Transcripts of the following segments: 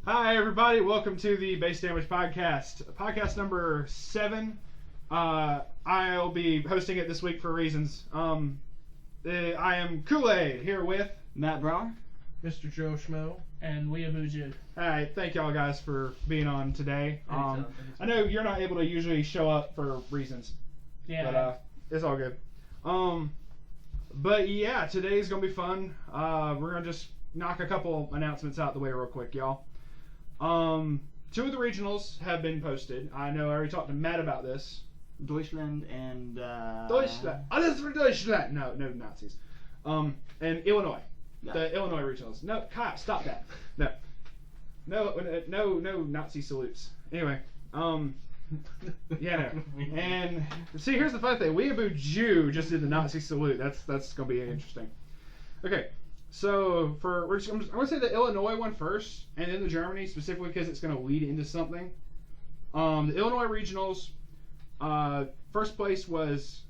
Hi, everybody. Welcome to the Base Damage Podcast. Podcast number 7. I'll be hosting it this week for reasons. I am Kool-Aid here with Matt Brower, Mr. JoeSchmmo, and Waifu Wars. Alright, thank y'all guys for being on today. I know you're not able to usually show up for reasons. Yeah. But it's all good. But yeah, today's gonna be fun. We're gonna just knock a couple announcements out the way real quick, y'all. 2 of the regionals have been posted. I know I already talked to Matt about this. Deutschland and Deutschland. Alles für Deutschland. No Nazis. And Illinois. Yeah. The Illinois regionals. No, Kyle, stop that. No Nazi salutes. Anyway, yeah, no. And see, here's the fun thing. Waifu Jew just did the Nazi salute. That's gonna be interesting. Okay, so I'm gonna say the Illinois one first, and then the Germany specifically because it's gonna lead into something. The Illinois regionals. First place was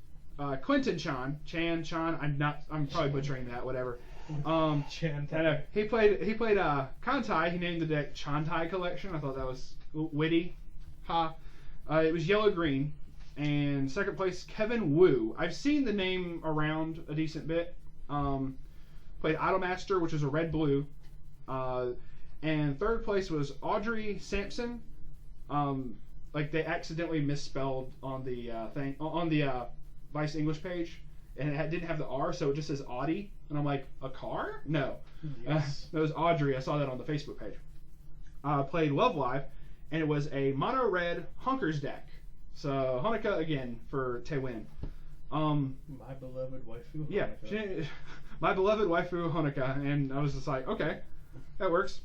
Quentin Chan. I'm probably butchering that. Whatever. Chan. I know. He played Kantai. He named the deck Chantai Collection. I thought that was witty. Ha. It was yellow green. And second place, Kevin Wu. I've seen the name around a decent bit. Played Idolmaster, which is a red blue. And third place was Audrey Sampson. Like they accidentally misspelled on the thing on the Weiss English page, and it didn't have the R, so it just says Audi. And I'm like, a car? No. Yes. It was Audrey. I saw that on the Facebook page. Played Love Live, and it was a mono red Hunkers deck. So Hanukkah again for to win. My beloved waifu. Yeah, my beloved waifu Hanukkah, and I was just like, okay, that works.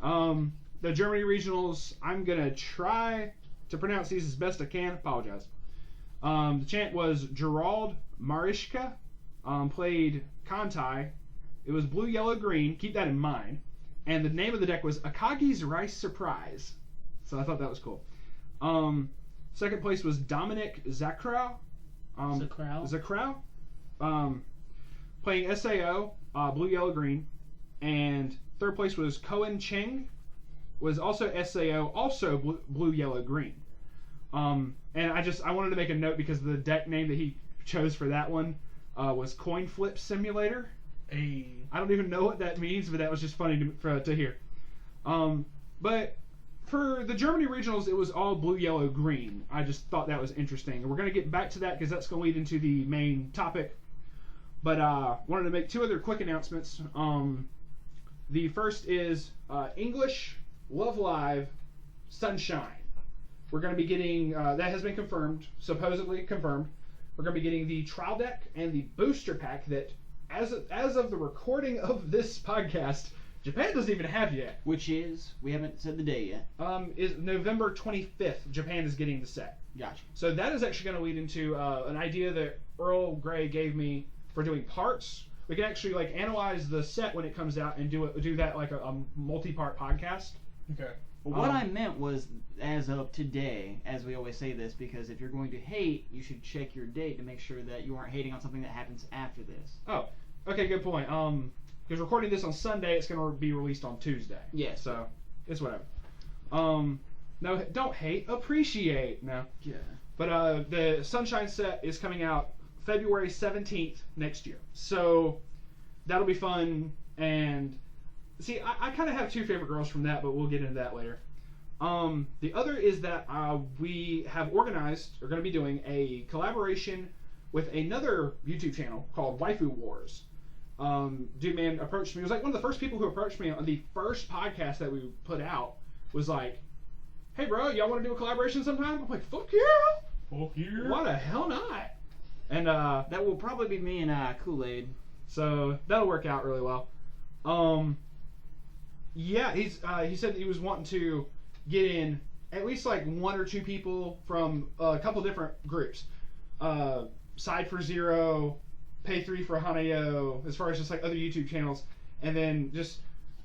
The Germany regionals, I'm gonna try to pronounce these as best I can. Apologize. The chant was Gerald Marischka. Played Kantai. It was blue, yellow, green. Keep that in mind. And the name of the deck was Akagi's Rice Surprise. So I thought that was cool. Second place was Dominic Zakrow. Zakrow. Playing SAO, blue, yellow, green. And third place was Cohen Cheng. Was also SAO, also blue, yellow, green. And I wanted to make a note because the deck name that he chose for that one was Coin Flip Simulator. I don't even know what that means, but that was just funny to hear. But for the Germany regionals, it was all blue, yellow, green. I just thought that was interesting. And we're going to get back to that because that's going to lead into the main topic. But wanted to make 2 other quick announcements. The first is English Love Live Sunshine. We're going to be getting, that has been confirmed, supposedly confirmed. We're going to be getting the trial deck and the booster pack that, as of the recording of this podcast, Japan doesn't even have yet. which is, we haven't said the day yet. Is November 25th, Japan is getting the set. Gotcha. So that is actually going to lead into an idea that Earl Grey gave me for doing parts. We can actually like analyze the set when it comes out and do that like a multi-part podcast. Okay. Well, what I meant was, as of today, as we always say this, because if you're going to hate, you should check your date to make sure that you aren't hating on something that happens after this. Oh, okay, good point. Because recording this on Sunday, it's going to be released on Tuesday. Yes. So, it's whatever. No, don't hate, appreciate. No. Yeah. But the Sunshine set is coming out February 17th next year. So, that'll be fun. And, see, I kind of have 2 favorite girls from that, but we'll get into that later. The other is that we have organized, or going to be doing, a collaboration with another YouTube channel called Waifu Wars. Dude man approached me. He was like one of the first people who approached me on the first podcast that we put out. Was like, hey bro, y'all want to do a collaboration sometime? I'm like, fuck yeah! Fuck yeah! Why the hell not? And that will probably be me and Kool-Aid. So that'll work out really well. Yeah, he said that he was wanting to get in at least like 1 or 2 people from a couple different groups. Side for Zero, Pay 3 for Hanayo, as far as just like other YouTube channels, and then just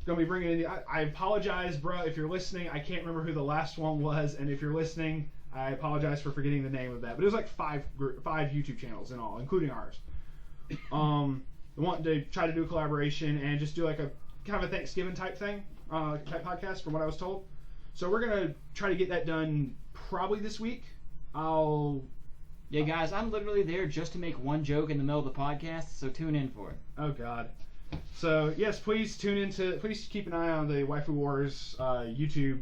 gonna be bringing in. I apologize, bro, if you're listening. I can't remember who the last one was, and if you're listening, I apologize for forgetting the name of that. But it was like 5 YouTube channels in all, including ours. I want to try to do a collaboration and just do like kind of a Thanksgiving type thing, type podcast from what I was told. So we're gonna try to get that done probably this week. Yeah, guys, I'm literally there just to make one joke in the middle of the podcast, so tune in for it. Oh God. So yes, please keep an eye on the Waifu Wars YouTube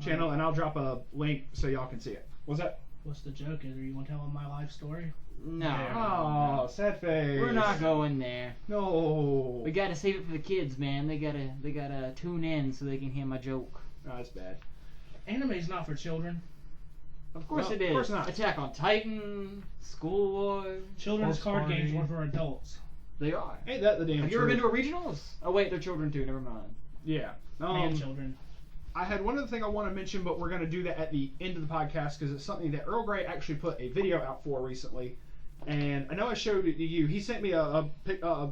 channel, and I'll drop a link so y'all can see it. What's that? What's the joke? Is you want to tell them my life story? No. Oh, sad face. We're not going there. No. We gotta save it for the kids, man. They gotta tune in so they can hear my joke. Oh, that's bad. Anime's not for children. Of course No, it is. of course not. Attack on Titan, School Wars. Children's Horse card games Party. were for adults. They are. Ain't that the damn Have you ever been truth? to a regionals? Oh wait, they're children too. Never mind. Yeah. And children. I had one other thing I want to mention, but we're going to do that at the end of the podcast because it's something that Earl Grey actually put a video out for recently. And I know I showed it to you. He sent me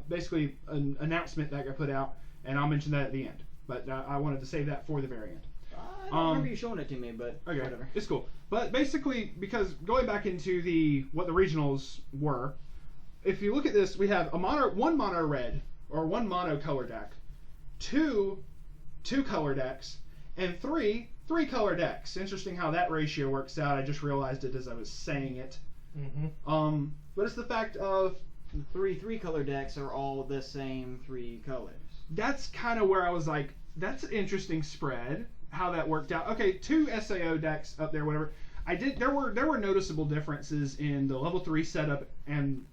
basically an announcement that got put out, and I'll mention that at the end. But I wanted to save that for the very end. I don't remember you showing it to me, but Okay, whatever. it's cool. But basically, because going back into what the regionals were, if you look at this, we have one mono red or one mono color deck, two color decks, and three color decks. Interesting how that ratio works out. I just realized it as I was saying it. Mm-hmm. But it's the fact of Three color decks are all the same 3 colors. that's kind of where I was like, that's an interesting spread. How that worked out. Okay, 2 SAO decks up there, whatever. There were noticeable differences in the level 3 setup and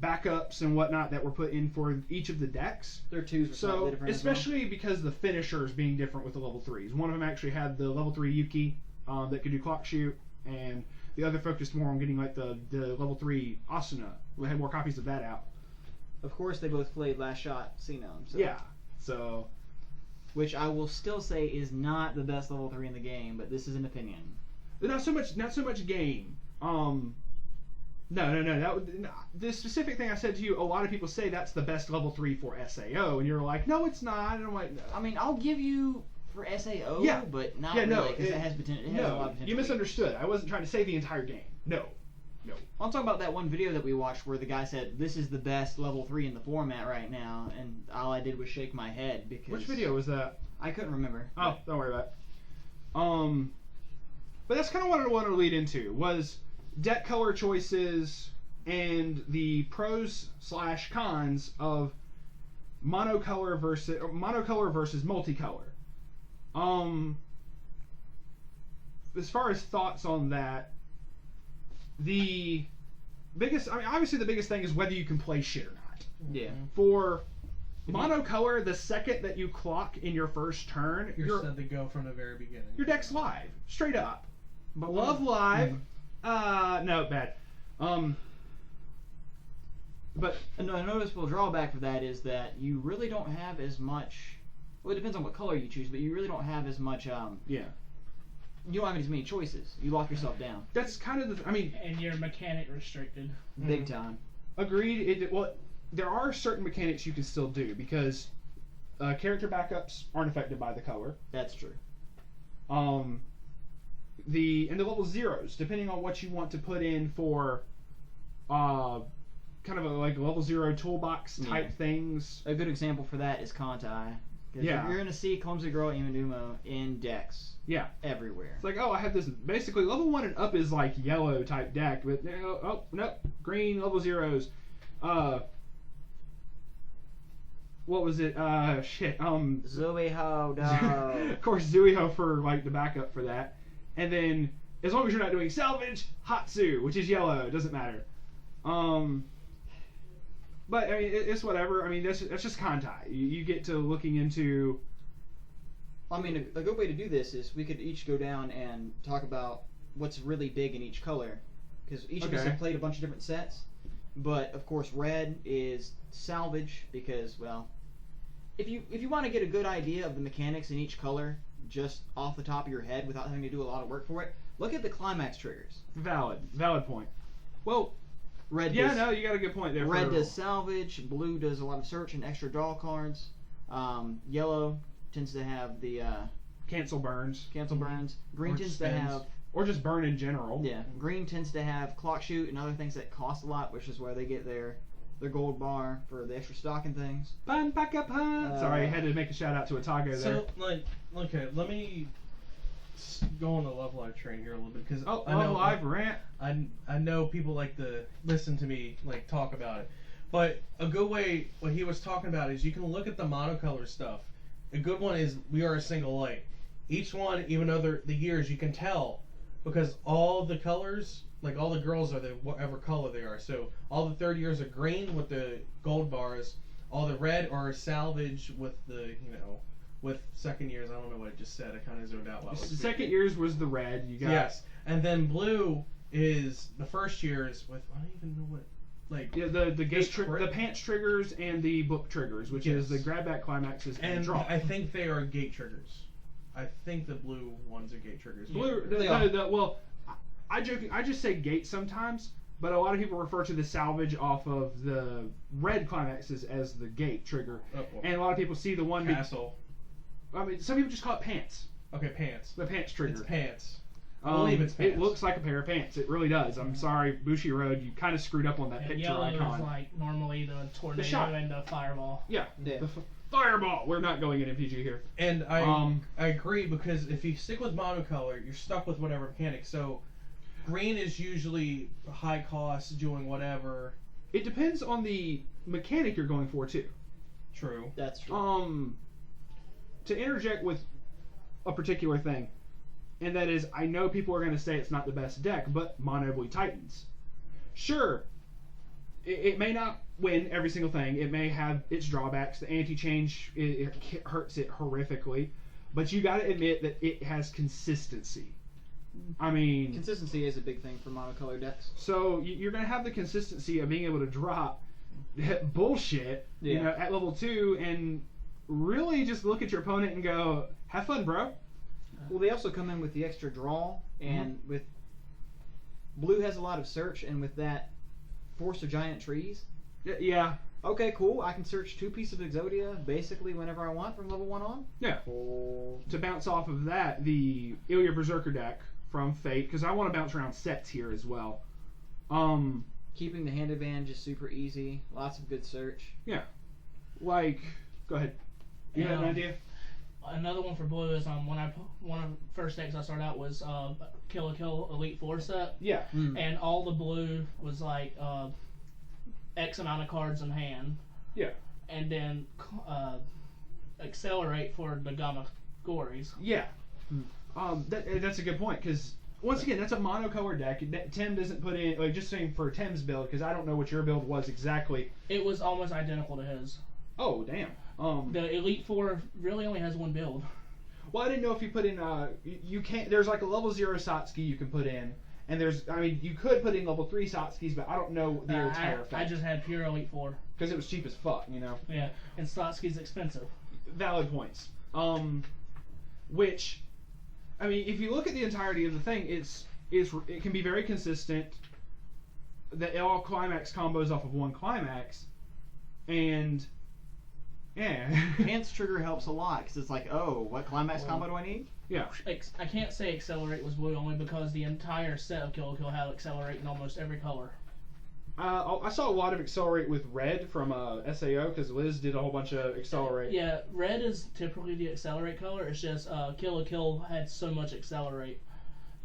backups and whatnot that were put in for each of the decks. Their 2s were So slightly different as well. especially because the finishers being different with the level 3s. One of them actually had the level 3 Yuki that could do clock shoot, and the other focused more on getting like the level 3 Asuna. We had more copies of that out. Of course, they both played Last Shot Xenon. So. Yeah. So Which I will still say is not the best level 3 in the game, but this is an opinion. not so much game. No. The specific thing I said to you, a lot of people say that's the best level 3 for SAO, and you're like, no, it's not. And I'm like, no. I mean, I'll give you for SAO, Yeah. but not Yeah, no, really, because it has potential. It has a lot of No, potential. you misunderstood. I wasn't trying to say the entire game. No. I'm talking about that one video that we watched where the guy said, "This is the best level 3 in the format right now," and all I did was shake my head because. Which video was that? I couldn't remember. Oh, don't worry about it. But that's kind of what I wanted to lead into was deck color choices and the pros / cons of monocolor versus multicolor. As far as thoughts on that, obviously the biggest thing is whether you can play shit or not. Yeah. For monocolor, the second that you clock in your first turn, You're set to go from the very beginning. your deck's live, straight up. But love live, no, bad. But A noticeable drawback for that is that you really don't have as much. Well, it depends on what color you choose, but you really don't have as much. yeah, You don't have as many choices. You lock yourself down. that's kind of the. I mean, And you're mechanic restricted. Big time. agreed. There are certain mechanics you can still do because character backups aren't affected by the color. That's true. The level zeros, depending on what you want to put in for, kind of a like level 0 toolbox type things. A good example for that is Kantai. 'Cause Yeah. You're going to see Clumsy Girl Imadumo in decks Yeah. everywhere. It's like, oh, I have this. Basically, level 1 and up is like yellow type deck, but oh no, green level 0s. What was it? Shit. Zoe Hodo. Of course, Zuiho for like the backup for that, and then as long as you're not doing salvage, Hatsu, which is yellow, it doesn't matter. But I mean, it's whatever. I mean, that's just Kantai. You get to looking into. I mean, a good way to do this is we could each go down and talk about what's really big in each color, because each of us Okay. have played a bunch of different sets. But of course, red is salvage because, well, if you want to get a good idea of the mechanics in each color just off the top of your head without having to do a lot of work for it, look at the climax triggers. Valid point. Well, Red yeah, does, no, you got a good point there. red for- does salvage, blue does a lot of search and extra draw cards, yellow tends to have the cancel burns, cancel burns, green Or tends to spins. have or just burn in general. green tends to have clock shoot and other things that cost a lot, which is where they get their their gold bar for the extra stock and things. Pan paka pan. Sorry, I had to make a shout out to Otago there. So, like, okay, let me go on the Love Live train here a little bit because Oh, I know live rant. I know people like to listen to me like talk about it, but a good way what he was talking about is you can look at the monocolor stuff. A good one is We Are a Single Light. Each one, even though the years, you can tell because all the colors, like all the girls are the whatever color they are. So all the third years are green with the gold bars. All the red are salvage with the with second years. I don't know what I just said. I kind of zoned out while I was speaking. Second years was the red. You got Yes, and then blue is the first years with I don't even know what like the gate the pants triggers and the book triggers, which is the Yes. grab back climaxes and and draw. I think they are gate triggers. I think the blue ones are gate triggers. Blue. Well, I just say gate sometimes, but a lot of people refer to the salvage off of the red climaxes as the gate trigger, and a lot of people see the one. Castle. I mean, some people just call it pants. Okay, pants. The pants trigger. It's pants. I believe it's pants. It looks like a pair of pants. It really does. I'm sorry, Bushiroad, you kind of screwed up on that And picture yellow icon. is like normally the tornado shot. and the fireball. Yeah. Yeah. The fireball. We're not going in PG here. And I agree because if you stick with monocolor, you're stuck with whatever mechanic. So green is usually high cost, doing whatever. It depends on the mechanic you're going for too. True. That's true. To interject with a particular thing, and that is, I know people are going to say it's not the best deck, but Mono Blue Titans. Sure, it may not win every single thing. It may have its drawbacks. The anti-change it hurts it horrifically, but you got to admit that it has consistency. I mean, Consistency is a big thing for monocolor decks. so you're going to have the consistency of being able to drop that bullshit, you know, at level 2 and really just look at your opponent and go, have fun, bro. Well, they also come in with the extra draw, and with blue has a lot of search, and with that force of giant trees. Yeah. Okay, cool. I can search 2 pieces of Exodia basically whenever I want from level 1 on. Yeah. To bounce off of that, the Ilya Berserker deck from Fate, because I want to bounce around sets here as well. Keeping the hand advantage is super easy. Lots of good search. Yeah. Like, go ahead. You have an idea? Another one for blue is one of the first decks I started out was Kill a Kill Elite Four set, Yeah. and all the blue was like X amount of cards in hand. Yeah. And then accelerate for the Gamma Gories. Yeah. That's a good point, because once again, that's a monocolor deck. Tim doesn't put in, like, just saying for Tim's build, because I don't know what your build was exactly. It was almost identical to his. Oh, damn. The Elite Four really only has one build. Well, I didn't know if you put in, you can't, there's like a level 0 Satsuki you can put in, and you could put in level 3 Satskis, but I don't know the entire effect. I just had pure Elite Four. Because it was cheap as fuck, you know? Yeah, and Satsuki's expensive. Valid points. Which, I mean, if you look at the entirety of the thing, it can be very consistent. That it all climax combos off of one climax, and yeah. Pants trigger helps a lot because it's like, oh, what climax combo do I need? Yeah. I can't say Accelerate was blue only because the entire set of Kill la Kill had Accelerate in almost every color. I saw a lot of Accelerate with red from SAO because Liz did a whole bunch of Accelerate. Yeah, red is typically the Accelerate color. It's just Kill la Kill had so much Accelerate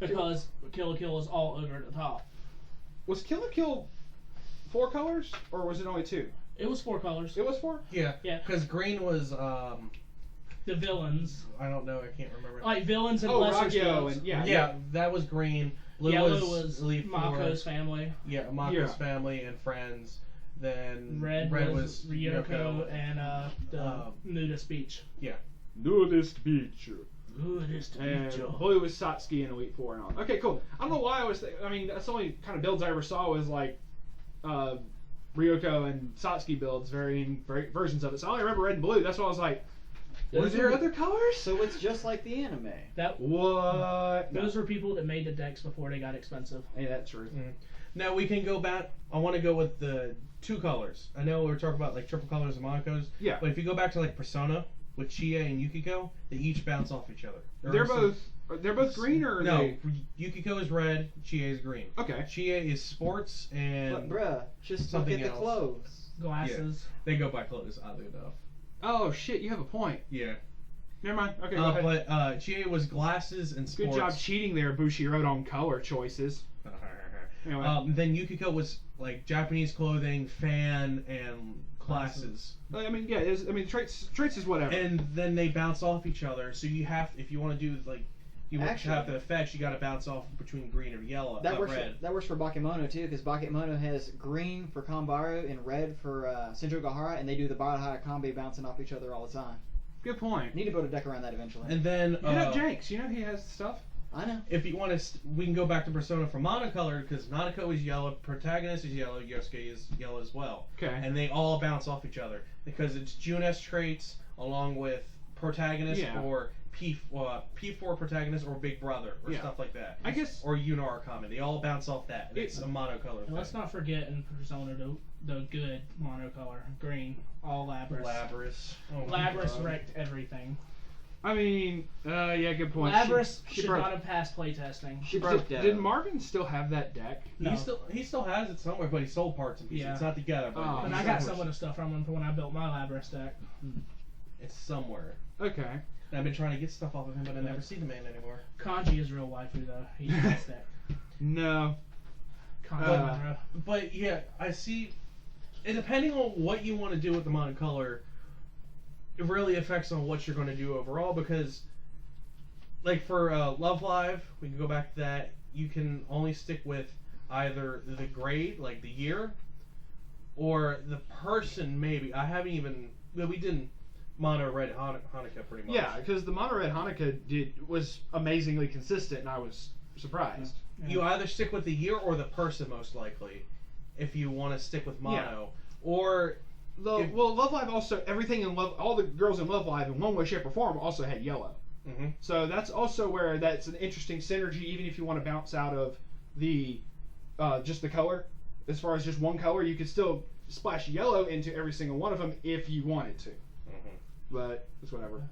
because Kill la Kill is all over the top. Was Kill la Kill 4 colors or was it only 2? It was 4 colors. It was 4? Yeah. Yeah. Because green was The villains. I don't know. I can't remember. Like villains and Oh, lesser Raggio skills. and Yeah, that was green. Blue Yellow was Elite Mako's Four. family. Yeah, Mako's family and friends. Then Red was Ryoko Ryoko. and the nudist beach. Nudist beach. Nudist And beach. blue was Satsuki and Elite 4 and all. Okay, cool. I don't know why I mean, that's the only kind of builds I ever saw was like Ryoko and Satsuki builds, varying versions of it. So I only remember red and blue. That's why I was like, was there other colors? So it's just like the anime. What? Those were people that made the decks before they got expensive. Hey, that's true. Now we can go back. I want to go with the 2 colors. I know we were talking about like triple colors and monocos. Yeah. But if you go back to like Persona with Chie and Yukiko, they each bounce off each other. They're both green or are no. they? Yukiko is red. Chie is green. Okay. Chie is sports and But bruh, just something look at else. the clothes. Glasses. They go by clothes, oddly enough. Oh shit, you have a point. Yeah. Never mind. Okay, go ahead. But GA was glasses and sports. Good job cheating there, Bushiroad, on color choices. Anyway. Then Yukiko was like Japanese clothing, fan, and classes. I mean, yeah. Traits is whatever. And then they bounce off each other. So you have, if you want to do like, you want to Actually, have the effects, you got to bounce off between green or yellow, That works. red. That works for Bakemono too, because Bakemono has green for Kanbaru and red for Senjo Gahara, and they do the Barahara Kanbe bouncing off each other all the time. Good point. Need to build a deck around that eventually. And then Hit up Jenks. You know he has stuff. I know. if you want to, we can go back to Persona for monocolor because Nanako is yellow, Protagonist is yellow, Yosuke is yellow as well. Okay. And they all bounce off each other because it's Junes traits along with Protagonist or P4 Protagonist or Big Brother or stuff like that. I guess. Or Yunar Common. They all bounce off that. And it's a monocolor. And let's not forget in Persona the good monocolor green, all Labras. Labras. Oh Labras wrecked everything. I mean, yeah, good point. Labras She should broke- not have passed playtesting. She broke Did Marvin still have that deck? No. He still has it somewhere, but he sold parts and pieces. Yeah. It's not together. But Oh. And I got some of the stuff from him for when I built my Labras deck. it's somewhere. Okay. And I've been trying to get stuff off of him, but I never see the man anymore. Kanji is real waifu though. He's his deck. No. Kanji Monroe. But yeah, I see. And depending on what you want to do with the monocolor, it really affects on what you're going to do overall. Because, like for Love Live, we can go back to that. You can only stick with either the grade, like the year, or the person. Maybe I haven't even. Well, we didn't mono red Hanukkah pretty much. Yeah, because the mono red Hanukkah was amazingly consistent, and I was surprised. Yeah. You either stick with the year or the person, most likely, if you want to stick with mono, or Well, Love Live also, everything in Love, all the girls in Love Live in one way, shape, or form also had yellow. mm-hmm. So that's also where that's an interesting synergy, even if you want to bounce out of the just the color. As far as just one color, you could still splash yellow into every single one of them if you wanted to. Mm-hmm. But it's whatever.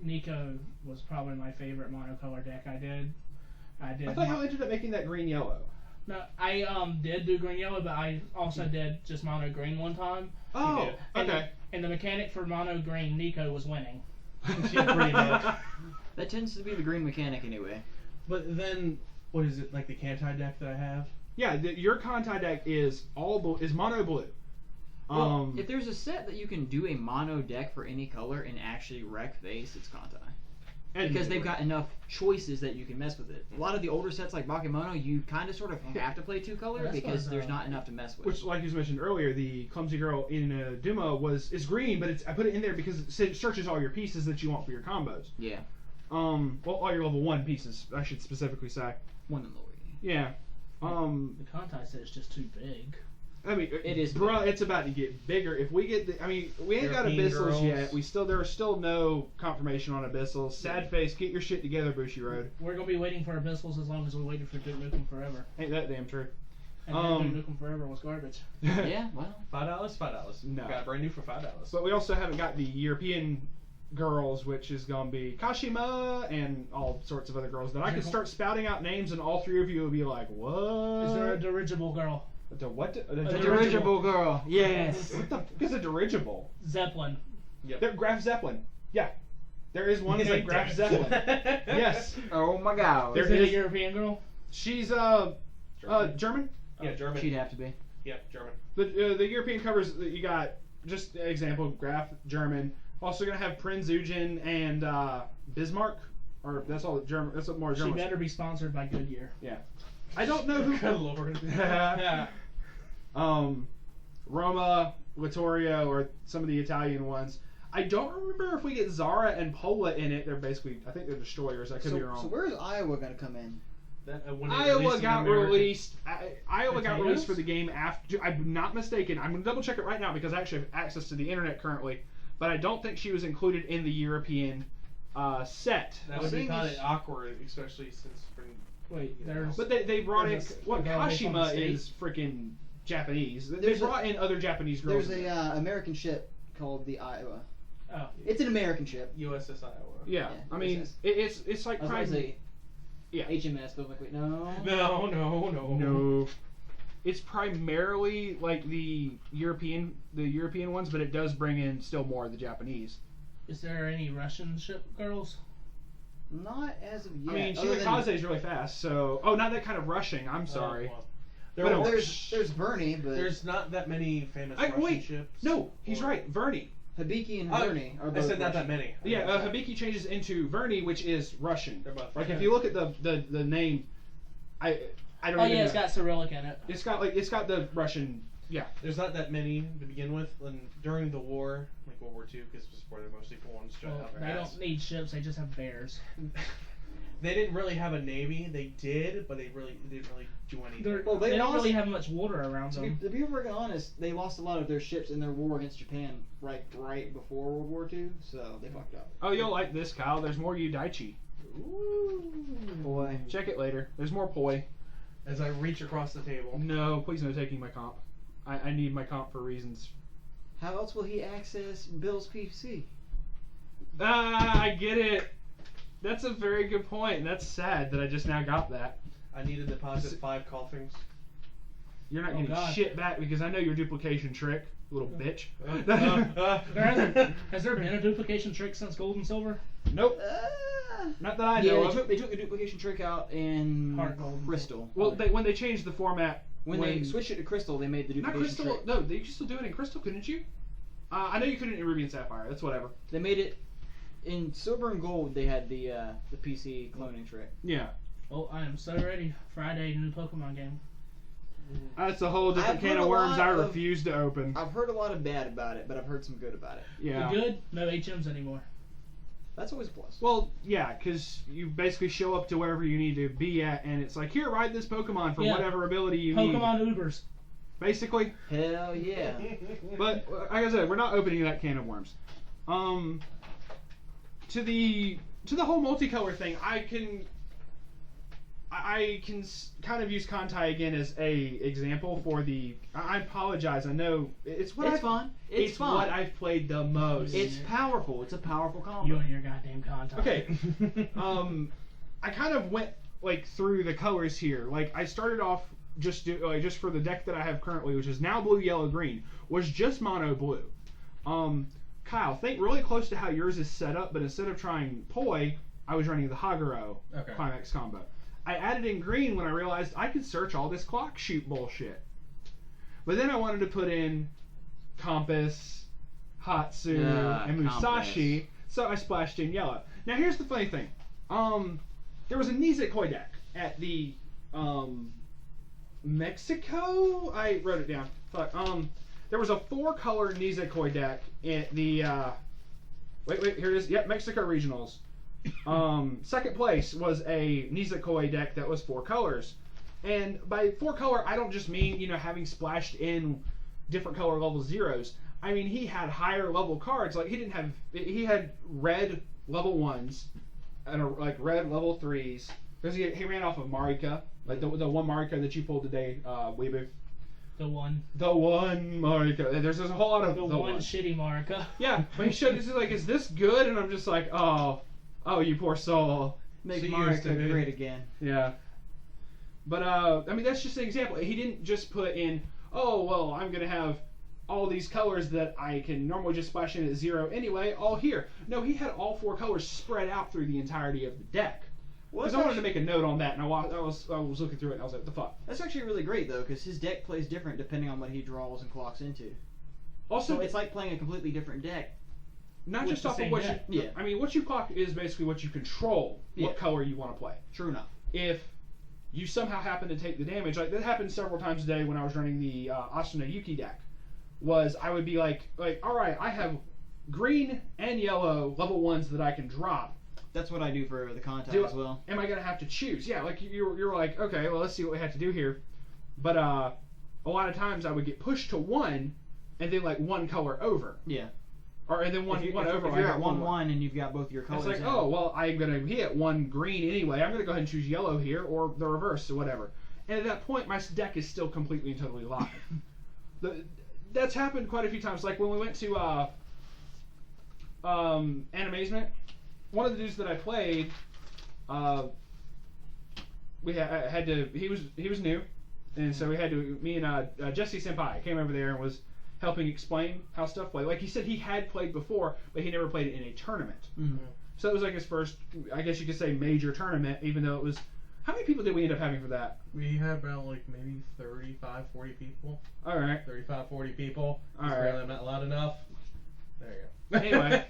Nico was probably my favorite monocolor deck I did. I thought you ended up making that green yellow. No, I did do green yellow, but I also did just mono green one time. Oh, And okay. and the mechanic for mono green, Nico was winning. She's pretty much. That tends to be the green mechanic anyway. But then, what is it, like the Kantai deck that I have? Yeah, your Kantai deck is mono blue. Well, if there's a set that you can do a mono deck for any color and actually wreck face, it's Kantai. Because they've got enough choices that you can mess with it. A lot of the older sets like Bakemono, you kind of sort of have to play two color That's because what, there's not enough to mess with. Which, like you mentioned earlier, the Clumsy Girl in Duma is green, but I put it in there because it searches all your pieces that you want for your combos. Yeah. Well, all your level 1 pieces, I should specifically say. One of them. Yeah. The Kantai set is just too big. I mean, It is bro. big. It's about to get bigger. If we get, we ain't got European Abyssals girls. yet. There's still no confirmation on Abyssals. Sad face. Get your shit together, Bushiroad. We're gonna be waiting for Abyssals as long as we waited for Duke Nukem Forever. Ain't that damn true? And then Duke Nukem Forever was garbage. Yeah, well. $5? No. Got brand new for $5. But we also haven't got the European girls, which is gonna be Kashima and all sorts of other girls that I could start spouting out names, and all three of you would be like, "What? Is there a dirigible girl? The what? The Dirigible girl. Yes. What the fuck is a dirigible? Zeppelin. There, Graf Zeppelin. Yeah, there is one He's named like, Graf "Damn Zeppelin. it." Yes, Oh my god. There Is it is- a European girl? she's German. Yeah, German. She'd have to be. Yep, German. The European covers that you got, just an example, Graf German. Also gonna have Prinz Eugen and Bismarck, or that's all German. That's more She German. better be sponsored by Goodyear. I don't know who. Good lord. Roma, Vittorio, or some of the Italian ones. I don't remember if we get Zara and Pola in it. They're basically, I think they're destroyers. I could be wrong. So where's Iowa gonna come in? When they Iowa released got in America- released. Iowa got Potatoes? released for the game after. I'm not mistaken. I'm gonna double check it right now because I actually have access to the internet currently. But I don't think she was included in the European set. That would be Seeing kind as- of awkward, especially since. Wait, You know. there's. But they brought in There's a what girl based on the Kashima state. is freaking Japanese. They There's brought in other Japanese girls. There's a American ship called the Iowa. Oh. It's an American ship. USS Iowa. Yeah, Yeah, I mean it's like I was about to Prime. say Yeah. HMS, but like wait, no. No. No. It's primarily like the European ones, but it does bring in still more of the Japanese. Is there any Russian ship girls? Not as of yet. I mean, other than- Shimikaze is really fast, so not that kind of rushing. I'm sorry. Well, But there's Verney, but There's not that many famous Wait, Russian ships. no, he's or- right. Verney. Hibiki and Oh, Verney are I both said not that Russian. many. Yeah, Hibiki changes into Verney, which is Russian. They're both Like Russian. if you look at the name, I don't oh even yeah, know. it's got Cyrillic in it. It's got the Russian. Yeah. There's not that many to begin with. And during the war, like World War II, because it was where they're mostly ones trying Well, out their they ass. don't need ships; they just have bears. They didn't really have a navy. They did, but they didn't really do anything. They're, Well, they they don't lost- really have much water around To them. be very honest, they lost a lot of their ships in their war against Japan right before World War II, so they fucked up. Oh, you'll like this, Kyle. There's more Yudaichi. Ooh, boy. Check it later. There's more poi. As I reach across the table. No, please no taking my comp. I need my comp for reasons. How else will he access Bill's PC? I get it. That's a very good point, and that's sad that I just now got that. I need to deposit 5 coffins. You're not Oh, getting God. shit back because I know your duplication trick, little bitch. Has there been a duplication trick since Gold and Silver? Nope, not that I know Yeah, of. they took the duplication trick out in Heart Gold. Crystal. Well, when they changed the format, When they switched it to Crystal, they made the not duplication Crystal. trick. No, you could still do it in Crystal, couldn't you? I know you couldn't in Ruby and Sapphire. That's whatever. They made it in Silver and Gold. They had the PC cloning trick. Yeah, Oh, I am so ready. Friday, new Pokemon game. that's a whole different I've can heard of a worms lot I of- refuse to open. I've heard a lot of bad about it, but I've heard some good about it. Yeah. The good? No HMs anymore. That's always a plus. Well, yeah, because you basically show up to wherever you need to be at, and it's like, here, ride this Pokemon for Yeah. whatever ability you need. Pokemon Ubers. Basically. Hell yeah. But like I said, we're not opening that can of worms. To the whole multicolor thing, I can kind of use Kantai again as a example for the. I apologize. I know it's what It's fun. It's fun. what I've played the most. It's powerful. It's a powerful combo. You and your goddamn contact. Okay. I kind of went like through the colors here. Like I started off just for the deck that I have currently, which is now blue, yellow, green, was just mono blue. Kyle, think really close to how yours is set up, but instead of trying Poi, I was running the Haguro Climax combo. I added in green when I realized I could search all this clock shoot bullshit. But then I wanted to put in Compass, Hatsu, and Musashi, so I splashed in yellow. Now here's the funny thing. There was a Nisekoi deck at the Mexico. I wrote it down. Fuck. There was a 4-color Nisekoi deck at the wait, here it is. Yep, Mexico Regionals. Second place was a Nisekoi deck that was 4 colors. And by 4 color, I don't just mean, having splashed in different color level zeros. I mean, he had higher level cards. Like, he had red level 1s and red level 3s. Because he ran off of Marika. Like the one Marika that you pulled today, Weebu. The one Marika. There's a whole lot of the one shitty Marika. Yeah, but he showed this is this good? And I'm just like, oh, you poor soul. Make See you, Marika dude. great again. Yeah. But I mean that's just an example. He didn't just put in, oh well, I'm gonna have all these colors that I can normally just splash in at 0 anyway, all here. No, he had all 4 colors spread out through the entirety of the deck. Well, Because I wanted to make a note on that, and I was looking through it, and I was like, the fuck. That's actually really great though, because his deck plays different depending on what he draws and clocks into. Also, So it's like playing a completely different deck. not with just the off of same what deck. you. Yeah. I mean, what you clock is basically what you control. What Yeah. color you want to play. True enough. If you somehow happen to take the damage, like that happened several times today when I was running the Asuna Yuki deck, was I would be like, all right, I have green and yellow level 1s that I can drop. That's what I do for the contact Do as well. Am I gonna have to choose? Yeah, like you're like, okay, well let's see what we have to do here. But a lot of times I would get pushed to 1, and then like 1 color over. Yeah. Or and then one if over. If I you're got at 1 1-1 and you've got both your colors. It's like, in. oh, well, I'm going to hit 1 green anyway. I'm going to go ahead and choose yellow here, or the reverse, or whatever. And at that point, my deck is still completely and totally live. That's happened quite a few times. Like when we went to Animazement, one of the dudes that I played, we had to. He was new, And so we had to, me and Jesse Senpai came over there and was helping explain how stuff played. Like he said, he had played before, but he never played it in a tournament. Mm-hmm. So it was like his first, I guess you could say, major tournament, even though it was. How many people did we end up having for that? We had about like maybe 35, 40 people. All right. 35, 40 people. All right. Apparently I'm not loud enough. There you go. Anyway,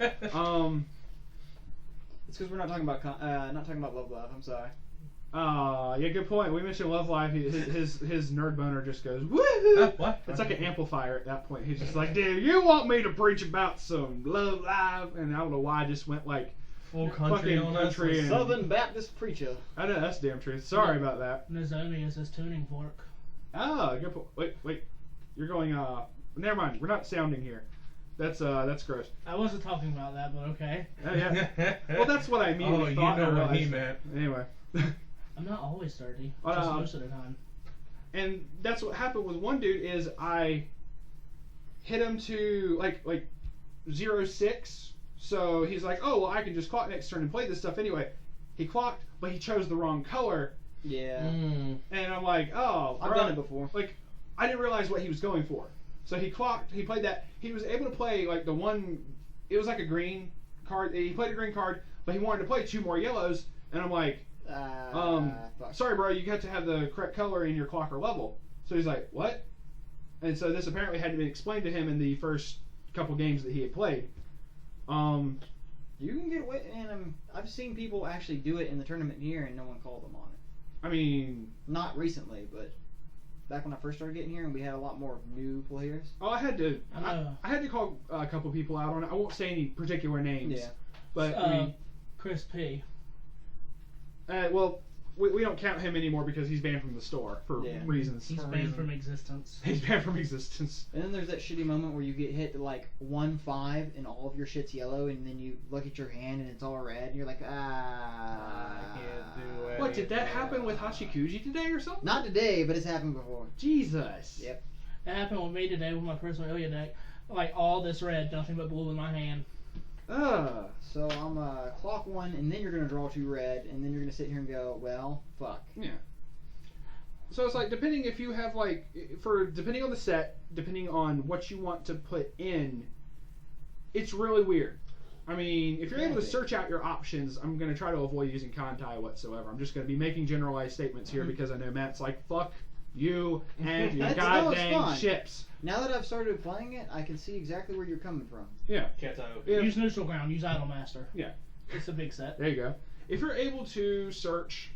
It's because we're not talking about Love Live. I'm sorry. yeah, good point. We mentioned Love Live. His nerd boner just goes woohoo. What? It's like an amplifier at that point. He's just like, dude, you want me to preach about some Love Live? And I don't know why I just went like Full country fucking on us. country and- Southern Baptist preacher. I know that's damn truth. Sorry about that. Nozomi is his tuning fork. Oh, good point. Wait. You're going. Never mind. We're not sounding here. That's gross. I wasn't talking about that, but okay. Oh, yeah. Well, that's what I mean. Oh, you know what he meant. Anyway. I'm not always dirty, just most of the time. And that's what happened with one dude is I hit him to like 0-6. So he's like, oh well, I can just clock next turn and play this stuff anyway. He clocked, but he chose the wrong color. Yeah. And I'm like, oh, I've done it before. Like, I didn't realize what he was going for. So he clocked. He played that. He was able to play like the one. It was like a green card. He played a green card, but he wanted to play 2 more yellows. And I'm like, Fuck. sorry, bro, you got to have the correct color in your clocker level. So he's like, what? And so this apparently had to be explained to him in the first couple games that he had played. You can get away, and I've seen people actually do it in the tournament here, and no one called them on it. I mean, Not recently, but back when I first started getting here, and we had a lot more new players. oh, I had to call a couple people out on it. I won't say any particular names. Yeah. But I mean, Chris P. well, we don't count him anymore because he's banned from the store for reasons. He's banned from existence. He's banned from existence. And then there's that shitty moment where you get hit to like 1-5 and all of your shit's yellow, and then you look at your hand and it's all red, and you're like, I can't do it. What, did that happen with Hachikuji today or something? Not today, but it's happened before. Jesus. Yep. It happened with me today with my personal Ilya deck. Like all this red, nothing but blue in my hand. So I'm clock 1, and then you're gonna draw 2 red, and then you're gonna sit here and go, well, fuck. Yeah. So it's like depending if you have like depending on the set, depending on what you want to put in, it's really weird. I mean, if you're able to search out your options, I'm gonna try to avoid using Kantai whatsoever. I'm just gonna be making generalized statements here because I know Matt's like, fuck you and your goddamn ships. Now that I've started playing it, I can see exactly where you're coming from. Yeah. Kantai. Use neutral ground. Use Idolmaster. Yeah. It's a big set. There you go. If you're able to search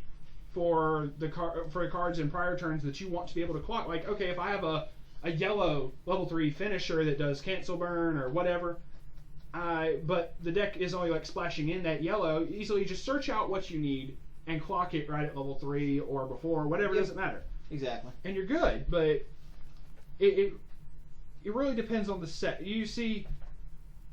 for the cards in prior turns that you want to be able to clock, like okay, if I have a yellow level 3 finisher that does cancel burn or whatever, but the deck is only like splashing in that yellow, easily just search out what you need and clock it right at level 3 or before, whatever. It doesn't matter. Exactly. And you're good, but it really depends on the set. You see,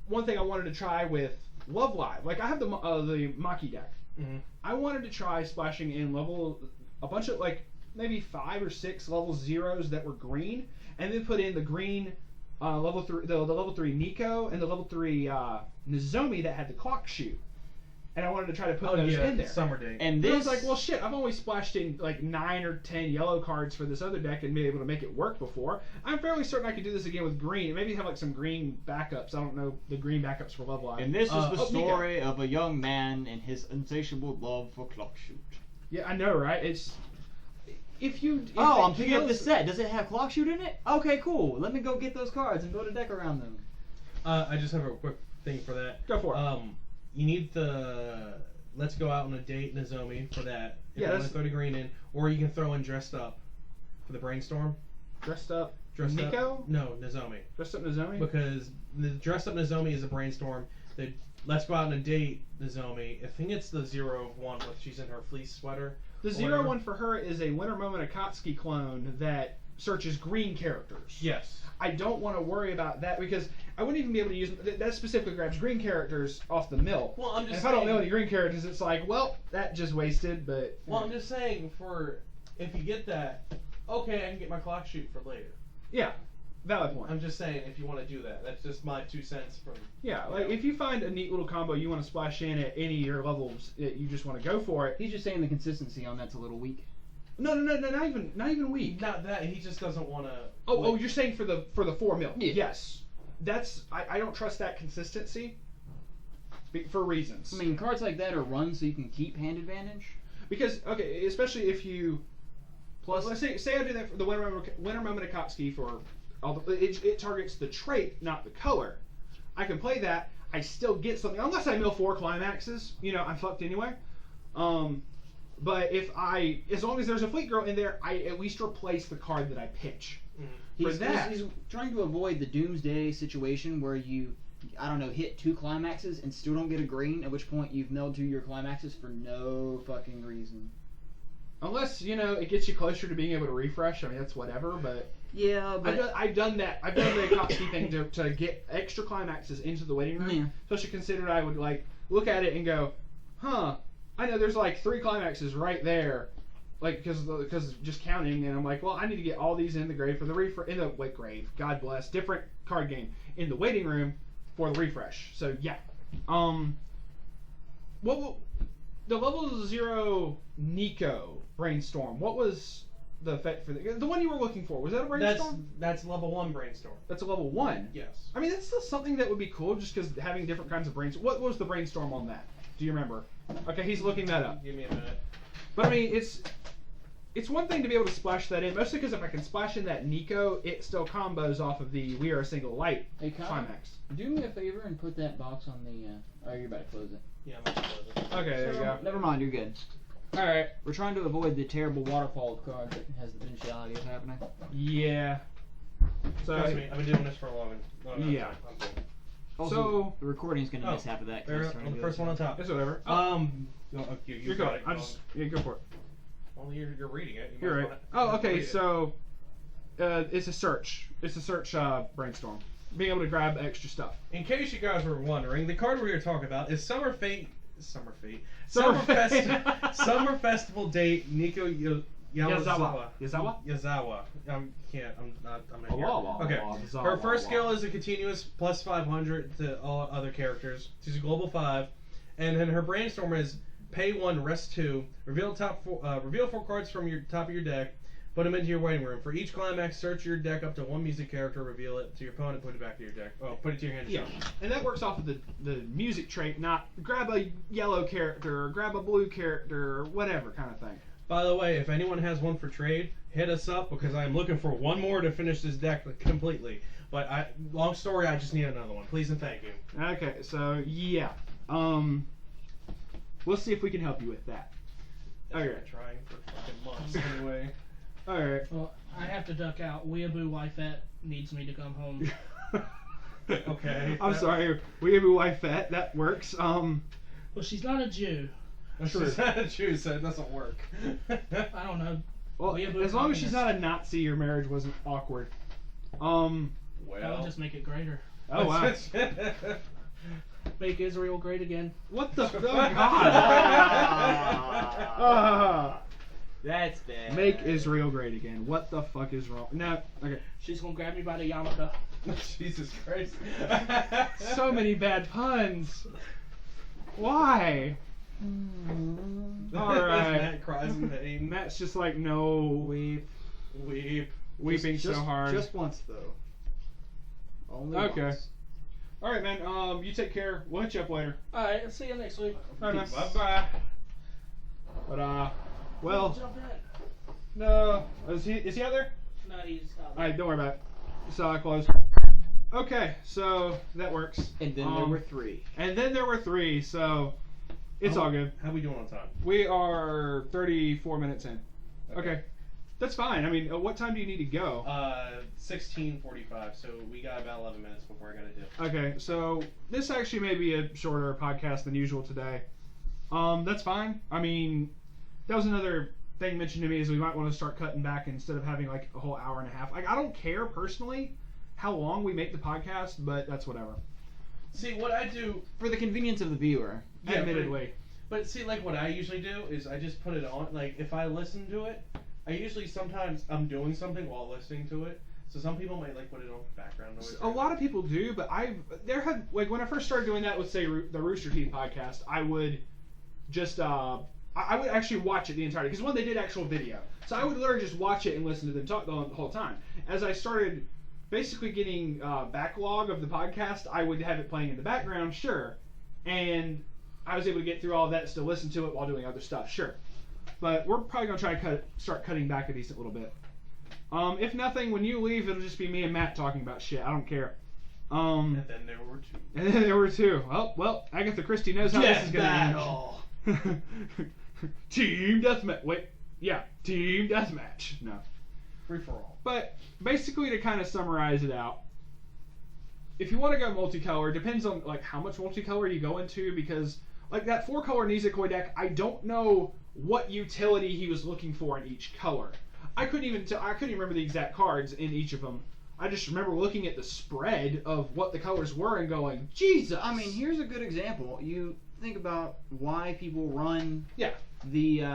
one thing I wanted to try with Love Live, like I have the Maki deck. Mm-hmm. I wanted to try splashing in a bunch of like maybe 5 or 6 level 0s that were green, and then put in the green level 3, the level 3 Nico and the level 3 Nozomi that had the clock shoot. And I wanted to try to put those in there. Summer Day. And I was like, well, shit, I've only splashed in like 9 or 10 yellow cards for this other deck and been able to make it work before. I'm fairly certain I could do this again with green, and maybe have like some green backups. I don't know the green backups for Love Live. And this is the story of a young man and his insatiable love for clock shoot. Yeah, I know, right? It's I'm picking up this set. Does it have clock shoot in it? Okay, cool. Let me go get those cards and build a deck around them. I just have a quick thing for that. Go for it. You need the Let's Go Out on a Date Nozomi for that. If Yeah, you want to throw the green in, or you can throw in Dressed Up for the Brainstorm. Dressed up Nico? Up? No, Nozomi. Dressed up Nozomi? Because the Dressed Up Nozomi is a Brainstorm. The Let's Go Out on a Date Nozomi, I think it's the 0-1 with she's in her fleece sweater. The 0-1 for her is a Winter Moment Akatsuki clone that searches green characters. Yes. I don't want to worry about that because I wouldn't even be able to use that specifically grabs green characters off the mill. Well, I'm just if I don't know any green characters, it's like, well, that just wasted. But well, I'm just saying for if you get that, okay, I can get my clock shoot for later. Yeah, valid point. I'm just saying if you want to do that, that's just my 2 cents from. Yeah, like if you find a neat little combo you want to splash in at any of your levels that you just want to go for it. He's just saying the consistency on that's a little weak. No, not even weak. Not that he just doesn't want to. Oh, you're saying for the 4 mil? Yeah. Yes, that's I don't trust that consistency. For reasons. I mean, cards like that are run so you can keep hand advantage. Because okay, especially if you. Plus, let's say I do that for the Winter Moment of Kopsky for all the, it targets the trait, not the color. I can play that. I still get something unless I mill 4 climaxes. You know, I'm fucked anyway. But as long as there's a Fleet Girl in there, I at least replace the card that I pitch. Mm-hmm. He's trying to avoid the Doomsday situation where you, I don't know, hit 2 climaxes and still don't get a green, at which point you've milled 2 your climaxes for no fucking reason. Unless, you know, it gets you closer to being able to refresh. I mean, that's whatever, but... Yeah, but... I've done that. I've done the Kopsky thing to get extra climaxes into the waiting room. Yeah. Especially considering I would, like, look at it and go, huh, I know there's, like, 3 climaxes right there. Like, because just counting, and I'm like, well, I need to get all these in the grave for the grave, God bless, different card game, in the waiting room for the refresh. So, yeah. The level 0 Nico Brainstorm, what was the effect for the one you were looking for? Was that a Brainstorm? That's level 1 Brainstorm. That's a level 1? Yes. I mean, that's still something that would be cool, just because having different kinds of brainstorm. What was the Brainstorm on that? Do you remember? Okay, he's looking that up. Give me a minute. But I mean, it's one thing to be able to splash that in, mostly because if I can splash in that Nico, it still combos off of the We Are a Single Light climax. Do me a favor and put that box on the... Oh, you're about to close it. Yeah, I'm about to close it. Okay, there you go. Never mind, you're good. Alright. We're trying to avoid the terrible waterfall of cards that has the potentiality of happening. Yeah. So, Trust me, I've been doing this for a long time. Yeah. I'm cool. Also, So- the recording's going to miss half of that. 'cause There, it's trying to I'm the go first one on top. it's whatever. No, you You're got good. it. I just go for it. Well, you're reading it. You You're might right. wanna- Oh, read okay. it. So, it's a search. It's a search Brainstorm. Being able to grab extra stuff. In case you guys were wondering, the card we're here to talk about is Summer Festival date Nico Yazawa. Yazawa? I'm not Oh, here. wow, wow, Okay. wow, wow, Her wow, first wow. skill is a continuous plus 500 to all other characters. She's a global 5, and then her brainstorm is pay 1, rest 2, reveal 4 cards from your top of your deck, put them into your waiting room. For each climax, search your deck up to 1 music character, reveal it to your opponent, put it back to your deck. Oh, put it to your hand. Yeah, and that works off of the music trait, not grab a yellow character or grab a blue character or whatever kind of thing. By the way, if anyone has one for trade, hit us up because I'm looking for one more to finish this deck completely. But long story, I just need another one. Please and thank you. Okay, so yeah, we'll see if we can help you with that. I've Okay. been trying for fucking months anyway. All right. Well, I have to duck out. Weeaboo Wifette needs me to come home. Okay. I'm sorry. We have a wife that works. Well, she's not a Jew. Sure. She's not a Jew, so it doesn't work. I don't know. Well, Weeaboo as long as she's communist. not a Nazi, your marriage wasn't awkward. That would just make it greater. Oh wow. Make Israel great again. What the? Oh God. That's bad. Make Israel great again. What the fuck is wrong? No. Okay. She's gonna grab me by the yarmulke. Jesus Christ. So many bad puns. Why? All right. Matt cries in pain. Matt's just like no. Weep. Weeping so hard. Just once, though. Only Okay. once. All right, man. You take care. We'll hit you up later. All right. See you next week. All right, man. Bye bye. But well, Jump in. no. Is he out there? No, he's out. All right, don't worry about it. Saw it close. Okay, so that works. And then there were 3. And then there were 3, so it's all good. How we doing on time? We are 34 minutes in. Okay. That's fine. I mean, what time do you need to go? 16:45. So we got about 11 minutes before I gotta do. Okay, so this actually may be a shorter podcast than usual today. That's fine. I mean, that was another thing mentioned to me is we might want to start cutting back instead of having like a whole hour and a half. Like, I don't care personally how long we make the podcast, but that's whatever. See, what I do. For the convenience of the viewer. Yeah, Admittedly. But see, like what I usually do is I just put it on. Like if I listen to it, I usually sometimes I'm doing something while listening to it. So some people might like put it on background noise. A lot of people do, but like when I first started doing that with say the Rooster Teeth podcast, I would just I would actually watch it the entirety, because one, they did actual video. So I would literally just watch it and listen to them talk the whole time. As I started basically getting backlog of the podcast, I would have it playing in the background, sure. And I was able to get through all of that, still listen to it while doing other stuff, sure. But we're probably going to try to start cutting back a decent little bit. If nothing, when you leave, it'll just be me and Matt talking about shit. I don't care. And then there were two. And then there were two. Oh, well, Agatha Christie knows how this is going to end. Team deathmatch. Wait, yeah, team deathmatch. No. Free for all. But basically, to kind of summarize it out, if you want to go multicolor, it depends on like how much multicolor you go into, because like that 4-color Nisekoi deck, I don't know what utility he was looking for in each color. I couldn't even remember the exact cards in each of them. I just remember looking at the spread of what the colors were and going, Jesus! I mean, here's a good example. You think about why people run Yeah. the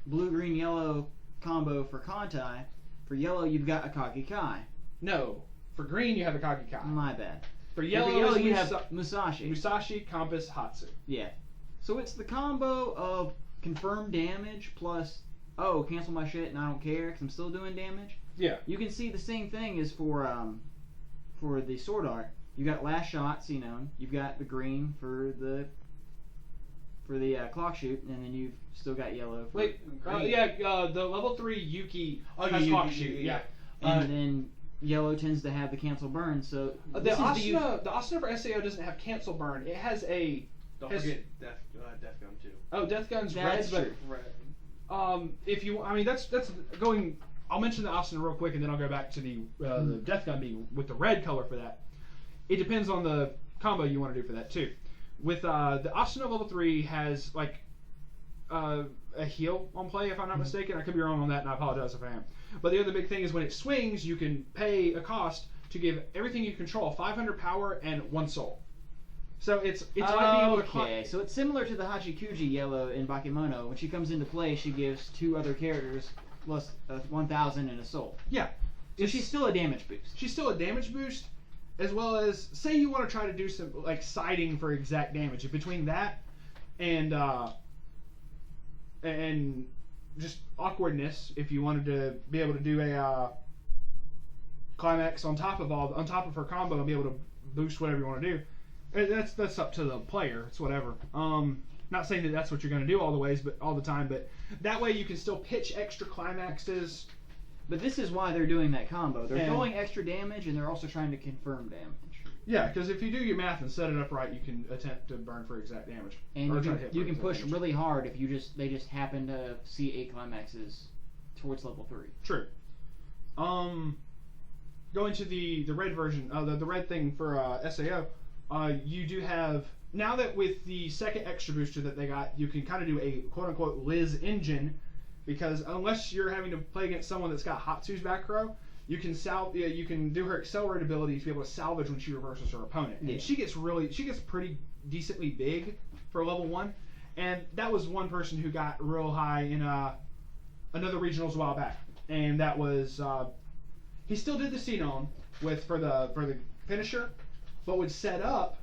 blue, green, yellow combo for Kantai. For yellow, you've got Akagi Kai. No. For green, you have Akagi Kai. My bad. For For yellow, yellow, is you have Musashi. Musashi, Compass, Hatsu. Yeah. So it's the combo of confirmed damage plus, oh, cancel my shit and I don't care because I'm still doing damage. Yeah. You can see the same thing is for the Sword Art. You got Last Shot, Xenon. You've got the green for the Clock Shoot, and then you've still got yellow for green. The level 3 Yuki Oh, has Yuki, Clock Shoot. yeah. And then yellow tends to have the cancel burn. So The this is Asuna for SAO doesn't have cancel burn. It has a Don't has- forget Death Gun too. Death Gun's That's red, true. but if you, I mean that's going. I'll mention the Asuna real quick, and then I'll go back to the Death Gun being with the red color for that. It depends on the combo you want to do for that too. With the Asuna level 3 has like a heal on play, if I'm not mistaken. I could be wrong on that, and I apologize if I am. But the other big thing is when it swings, you can pay a cost to give everything you control 500 power and 1 soul. So it's like being able to okay, so it's similar to the Hachikuji yellow in Bakemono. When she comes into play, she gives 2 other characters plus 1,000 and a soul. Yeah. So she's still a damage boost. She's still a damage boost, as well as, say you want to try to do some like siding for exact damage. Between that and just awkwardness, if you wanted to be able to do a climax on top of her combo and be able to boost whatever you want to do, that's up to the player. It's whatever. Not saying that that's what you're going to do all the time, but that way you can still pitch extra climaxes. But this is why they're doing that combo. They're going extra damage, and they're also trying to confirm damage. Yeah, because if you do your math and set it up right, you can attempt to burn for exact damage. And you can push damage. really hard if they just happen to see 8 climaxes towards level 3. True. Going to the red version, the red thing for SAO, you do have, now that with the second extra booster that they got, you can kind of do a quote-unquote Liz engine, because unless you're having to play against someone that's got Hatsu's back row, you can you can do her accelerate ability to be able to salvage when she reverses her opponent. And she gets pretty decently big for level 1, and that was one person who got real high in another regionals a while back, and that was he still did the Xenon for the finisher, but would set up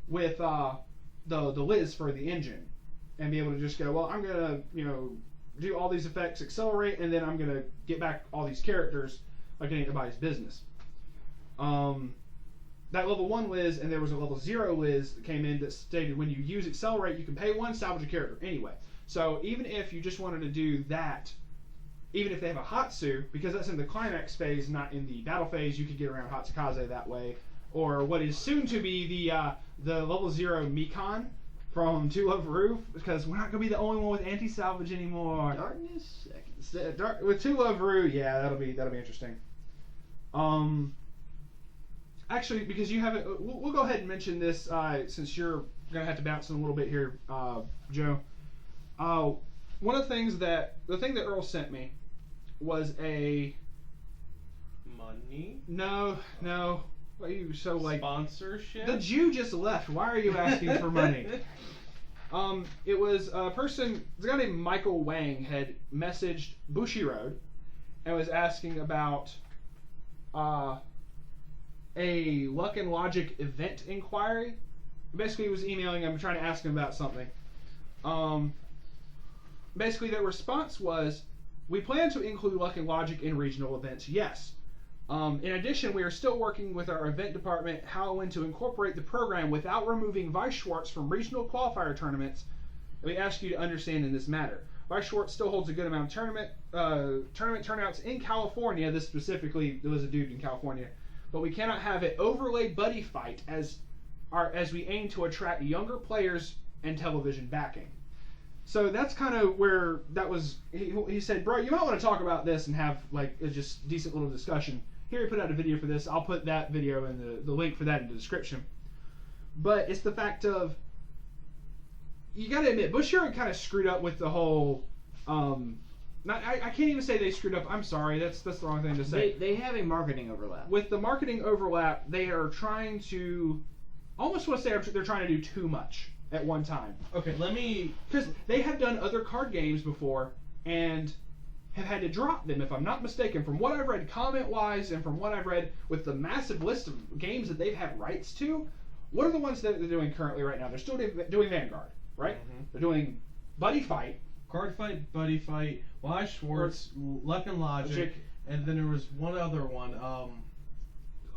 with the Liz for the engine, and be able to just go, well, I'm gonna do all these effects, accelerate, and then I'm gonna get back all these characters like it ain't nobody's business. That level 1 Liz, and there was a level 0 Liz that came in that stated when you use accelerate, you can pay 1, salvage a character anyway. So even if you just wanted to do that, even if they have a Hatsu, because that's in the climax phase, not in the battle phase, you could get around Hatsukaze that way. Or what is soon to be the level 0 Mikan from Two Love Roof, because we're not going to be the only one with anti-salvage anymore. Darkness seconds. With Two Love Roof, yeah, that'll be interesting. Actually, because you haven't, we'll go ahead and mention this since you're going to have to bounce in a little bit here, Joe. One of the thing that Earl sent me was a Money? No. Why are you so like sponsorship? The Jew just left. Why are you asking for money? It was a guy named Michael Wang had messaged Bushiroad and was asking about a Luck and Logic event inquiry. Basically, he was emailing him trying to ask him about something. basically their response was, we plan to include Luck and Logic in regional events, yes. In addition, we are still working with our event department how and when to incorporate the program without removing Weiss Schwarz from regional qualifier tournaments. We ask you to understand in this matter. Weiss Schwarz still holds a good amount of tournament turnouts in California. This specifically, there was a dude in California, but we cannot have it overlay buddy fight as we aim to attract younger players and television backing. So that's kind of where that was. He said, bro, you might want to talk about this and have like a just decent little discussion. Here he put out a video for this. I'll put that video and the link for that in the description. But it's the fact of, you got to admit, Bushiroad kind of screwed up with the whole. I can't even say they screwed up. I'm sorry, that's the wrong thing to say. They have a marketing overlap. With the marketing overlap, they are trying to, almost want to say they're trying to do too much at one time. Okay, let me... Because they have done other card games before and have had to drop them, if I'm not mistaken. From what I've read comment-wise and from what I've read with the massive list of games that they've had rights to, what are the ones that they're doing currently right now? They're still doing Vanguard, right? Mm-hmm. They're doing Buddy Fight. Card Fight, Buddy Fight, Weiss Schwarz, Luck and Logic, and then there was one other one.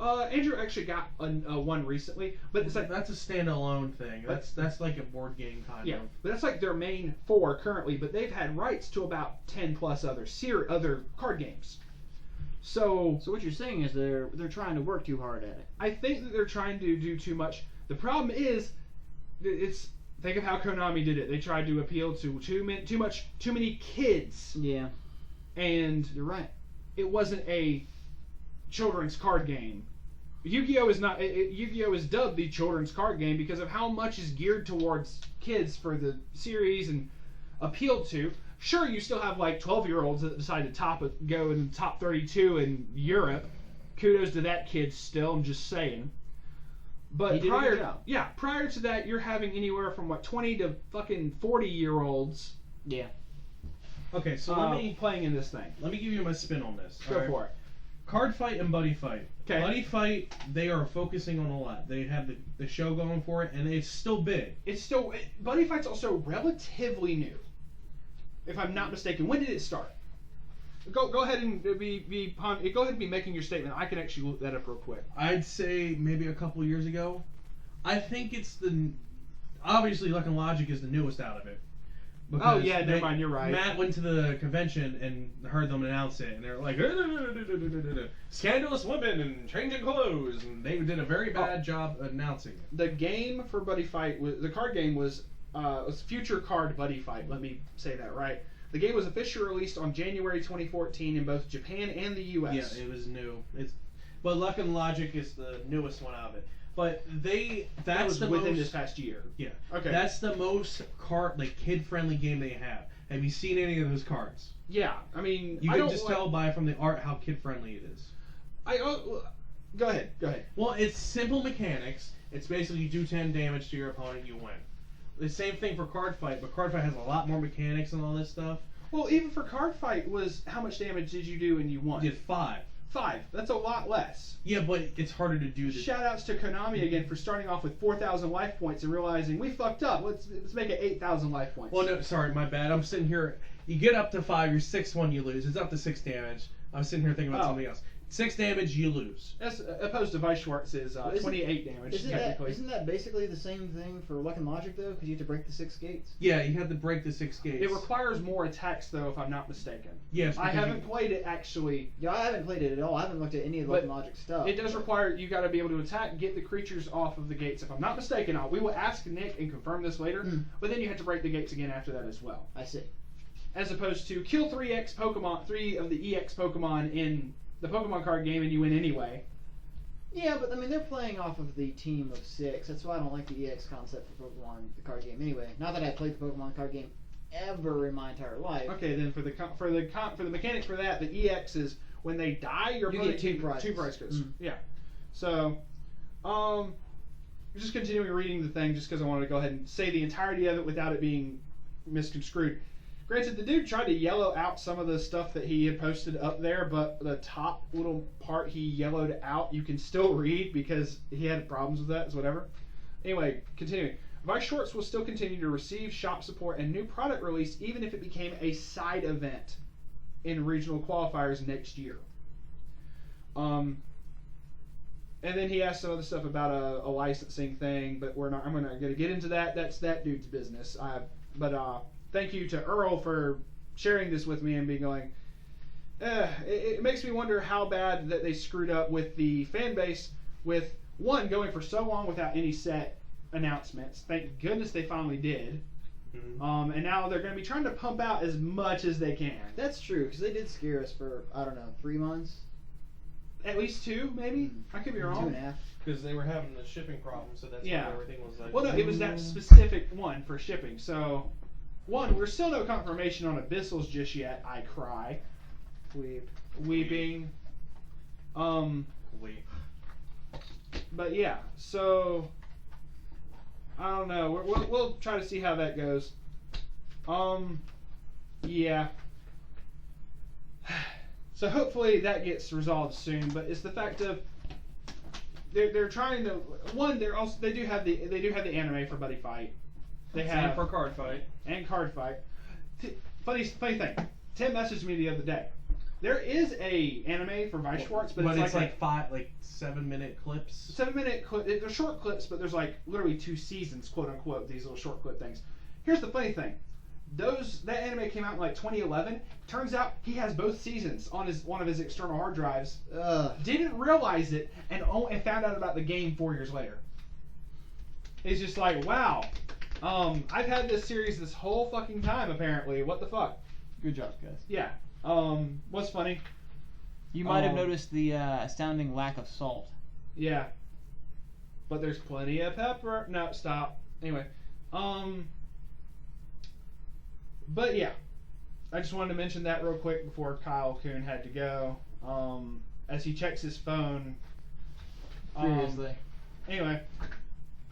Andrew actually got one recently, but it's like that's a standalone thing. That's like a board game kind of. But that's like their main 4 currently. But they've had rights to about 10 plus other card games. So what you're saying is they're trying to work too hard at it. I think that they're trying to do too much. The problem is, think of how Konami did it. They tried to appeal to too many kids. Yeah. And you're right. It wasn't a children's card game. Yu-Gi-Oh is not. Yu-Gi-Oh is dubbed the children's card game because of how much is geared towards kids for the series and appealed to. Sure, you still have like 12-year-olds that decide to go in the top 32 in Europe. Kudos to that kid still. I'm just saying. But prior to that, you're having anywhere from 20 to fucking 40-year-olds. Yeah. Okay, so let me playing in this thing. Let me give you my spin on this. Go for it. Card Fight and Buddy Fight. Okay. Buddy Fight, they are focusing on a lot. They have the show going for it, and it's still big. Buddy Fight's also relatively new, if I'm not mistaken. When did it start? Go ahead and be making your statement. I can actually look that up real quick. I'd say maybe a couple years ago. I think it's obviously Luck and Logic is the newest out of it. Oh yeah, never mind. You're right. Matt went to the convention and heard them announce it, and they're like, "Scandalous women and changing clothes," and they did a very bad job announcing it. The game for Buddy Fight, the card game was Future Card Buddy Fight. Let me say that right. The game was officially released on January 2014 in both Japan and the U.S. Yeah, it was new. But Luck and Logic is the newest one out of it. But that was within this past year. Yeah. Okay. That's the most kid-friendly game they have. Have you seen any of those cards? Yeah. I mean, you can just tell by from the art how kid-friendly it is. Go ahead. Well, it's simple mechanics. It's basically you do 10 damage to your opponent, you win. The same thing for Card Fight, but Card Fight has a lot more mechanics and all this stuff. Well, even for Card Fight, how much damage did you do and you won? You did 5. 5. That's a lot less. Yeah, but it's harder to do this. Shoutouts to Konami again for starting off with 4,000 life points and realizing we fucked up. Let's make it 8,000 life points. Well, no, sorry, my bad. I'm sitting here. You get up to 5, you're 6-1, you lose. It's up to 6 damage. I'm sitting here thinking about something else. 6 damage, you lose. As opposed to Weiss Schwarz is 28 damage, technically. Isn't that basically the same thing for Luck and Logic, though? Because you have to break the 6 gates? Yeah, you have to break the 6 gates. It requires more attacks, though, if I'm not mistaken. Yes. I haven't played it, actually. Yeah, I haven't played it at all. I haven't looked at any of the Luck and Logic stuff. It does require you got to be able to attack, get the creatures off of the gates. If I'm not mistaken, we will ask Nick and confirm this later, but then you have to break the gates again after that as well. I see. As opposed to kill 3 of the EX Pokemon in the Pokemon card game and you win anyway. Yeah, but I mean they're playing off of the team of 6. That's why I don't like the EX concept for Pokemon, the card game. Anyway, not that I played the Pokemon card game ever in my entire life. Okay, then for the mechanics for that, the EX is when they die, you get 2 prizes. 2 prize cards. Yeah. So, just continuing reading the thing, just because I wanted to go ahead and say the entirety of it without it being misconstrued. Granted, the dude tried to yellow out some of the stuff that he had posted up there, but the top little part he yellowed out, you can still read because he had problems with that, whatever. Anyway, continuing. Weiss Schwarz will still continue to receive shop support and new product release even if it became a side event in regional qualifiers next year. And then he asked some other stuff about a licensing thing, but I'm not going to get into that. That's that dude's business. But thank you to Earl for sharing this with me and being going, it makes me wonder how bad that they screwed up with the fan base with, one, going for so long without any set announcements. Thank goodness they finally did. Mm-hmm. And now they're going to be trying to pump out as much as they can. That's true, because they did scare us for, I don't know, 3 months? At least 2, maybe? I could be wrong. 2.5. Because they were having the shipping problem, so that's why everything was like... Well, no, it was that specific one for shipping. So, one, we're still no confirmation on Abyssals just yet. I cry. Weeping. Weep. But yeah, so... I don't know. We'll try to see how that goes. Yeah. So hopefully that gets resolved soon. But it's the fact of they're trying to, one, they do have the anime for Buddy Fight. They have for Card Fight and Card Fight. Funny thing. Tim messaged me the other day. There is a anime for Weiss Schwarz, but it's like 7-minute clips. 7-minute clip. They're short clips, but there's like literally 2 seasons, quote unquote. These little short clip things. Here's the funny thing. That anime came out in like 2011. Turns out he has both seasons on one of his external hard drives. Didn't realize it and found out about the game 4 years later. It's just like, wow. I've had this series this whole fucking time apparently. What the fuck? Good job, guys. Yeah. What's funny? You might have noticed the astounding lack of salt. Yeah. But there's plenty of pepper. No, stop. Anyway. But yeah. I just wanted to mention that real quick before Kyle Kuhn had to go. As he checks his phone. Seriously. Anyway.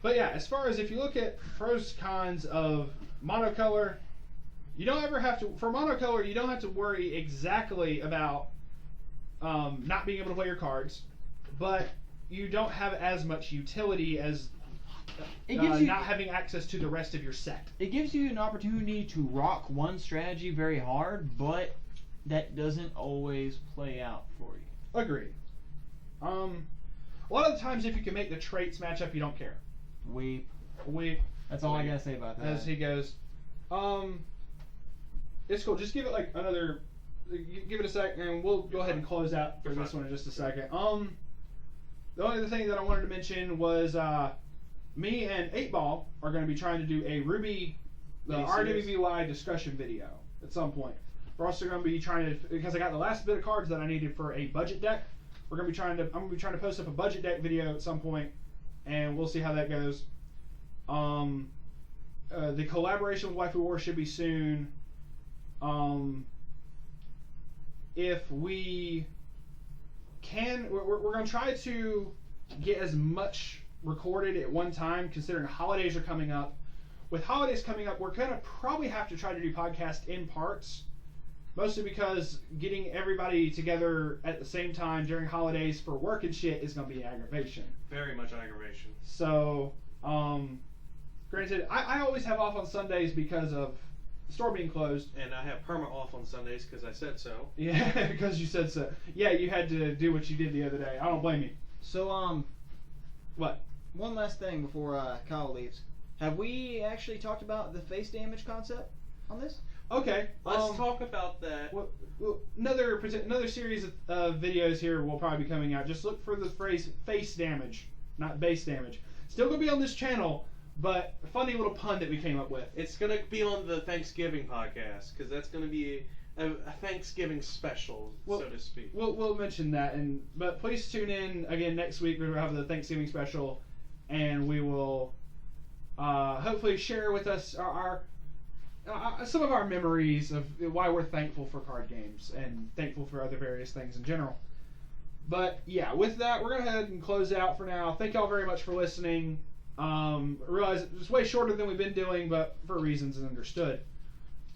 But yeah, as far as if you look at pros cons of monocolor, you don't ever have to, for monocolor, you don't have to worry exactly about not being able to play your cards, but you don't have as much utility as not having access to the rest of your set. It gives you an opportunity to rock one strategy very hard, but that doesn't always play out for you. Agreed. A lot of the times, if you can make the traits match up, you don't care. Weep. That's all I gotta say about that. As he goes, it's cool. Just give it like another, give it a sec, and we'll go ahead and close out for this one in just a second. The only other thing that I wanted to mention was me and 8-Ball are going to be trying to do a Ruby, the RWBY discussion video at some point. We're also going to be trying to, because I got the last bit of cards that I needed for a budget deck. I'm going to be trying to post up a budget deck video at some point, and we'll see how that goes. The collaboration with Waifu Wars should be soon. If we can, we're going to try to get as much recorded at one time, considering holidays are coming up. With holidays coming up, we're going to probably have to try to do podcasts in parts, mostly because getting everybody together at the same time during holidays for work and shit is going to be aggravation. Very much aggravation. So, granted, I always have off on Sundays because of the store being closed. And I have perma off on Sundays because I said so. Yeah, because you said so. Yeah, you had to do what you did the other day. I don't blame you. So, what? One last thing before Kyle leaves. Have we actually talked about the face damage concept on this? Okay. Let's talk about that. Well, another series of videos here will probably be coming out. Just look for the phrase face damage, not base damage. Still going to be on this channel, but a funny little pun that we came up with. It's going to be on the Thanksgiving podcast, because that's going to be a Thanksgiving special, so to speak. We'll mention that, but please tune in again next week. We'll have the Thanksgiving special, and we will hopefully share with us our some of our memories of why we're thankful for card games and thankful for other various things in general. But yeah, with that, we're going to go ahead and close out for now. Thank y'all very much for listening. I realize it's way shorter than we've been doing, but for reasons understood.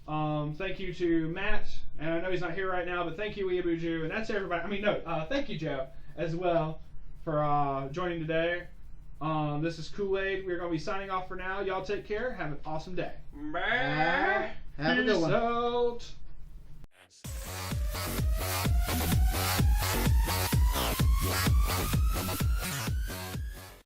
Thank you to Matt, and I know he's not here right now, but thank you, Weeaboo, and that's everybody. Thank you, Joe, as well, for joining today. This is Kool-Aid. We're going to be signing off for now. Y'all take care. Have an awesome day. Have a good one. Peace out.